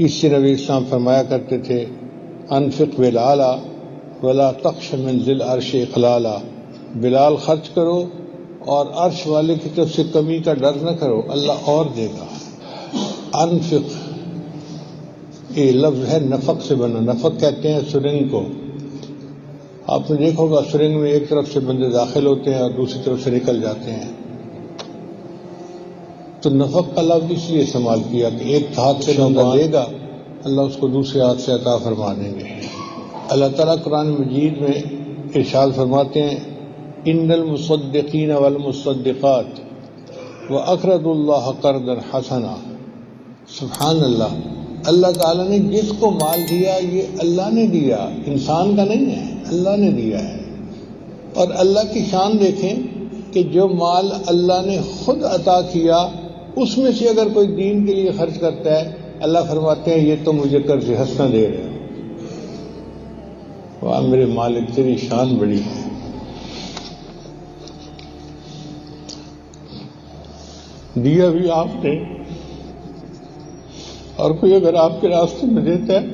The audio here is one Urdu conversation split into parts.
اس سے نبی اسلام فرمایا کرتے تھے انفق بلالا ولا تخش من ذی العرش اخلالا، بلال خرچ کرو اور عرش والے کی طرف سے کمی کا ڈر نہ کرو، اللہ اور دے گا۔ انفق یہ لفظ ہے نفق سے بنا، نفق کہتے ہیں سرنگ کو۔ آپ نے دیکھا ہوگا سرنگ میں ایک طرف سے بندے داخل ہوتے ہیں اور دوسری طرف سے نکل جاتے ہیں، تو نفق کا لفظ اس لیے استعمال کیا کہ ایک ہاتھ سے بندہ دے گا، اللہ اس کو دوسرے ہاتھ سے عطا فرما دیں گے۔ اللہ تعالیٰ قرآن مجید میں ارشاد فرماتے ہیں ان المصدقین والمصدقات واقرضوا اللہ قرضا حسنا۔ سبحان اللہ، اللہ تعالیٰ نے جس کو مال دیا یہ اللہ نے دیا، انسان کا نہیں ہے، اللہ نے دیا ہے۔ اور اللہ کی شان دیکھیں کہ جو مال اللہ نے خود عطا کیا اس میں سے اگر کوئی دین کے لیے خرچ کرتا ہے، اللہ فرماتے ہیں یہ تو مجھے قرض حسنہ دے رہے ہیں۔ واہ میرے مالک تیری شان بڑی ہے۔ دیا بھی آپ نے، اور کوئی اگر آپ کے راستے میں دیتا ہے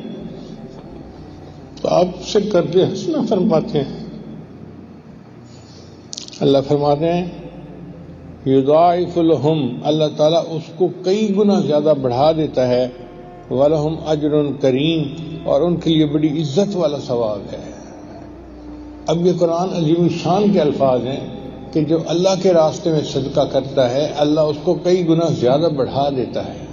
تو آپ سے قرض حسنہ فرماتے ہیں۔ اللہ فرماتے ہیں یضاعف لہم، اللہ تعالیٰ اس کو کئی گنا زیادہ بڑھا دیتا ہے، وَلَهُمْ أَجْرٌ کریم، اور ان کے لیے بڑی عزت والا ثواب ہے۔ اب یہ قرآن عظیم الشان کے الفاظ ہیں کہ جو اللہ کے راستے میں صدقہ کرتا ہے اللہ اس کو کئی گنا زیادہ بڑھا دیتا ہے۔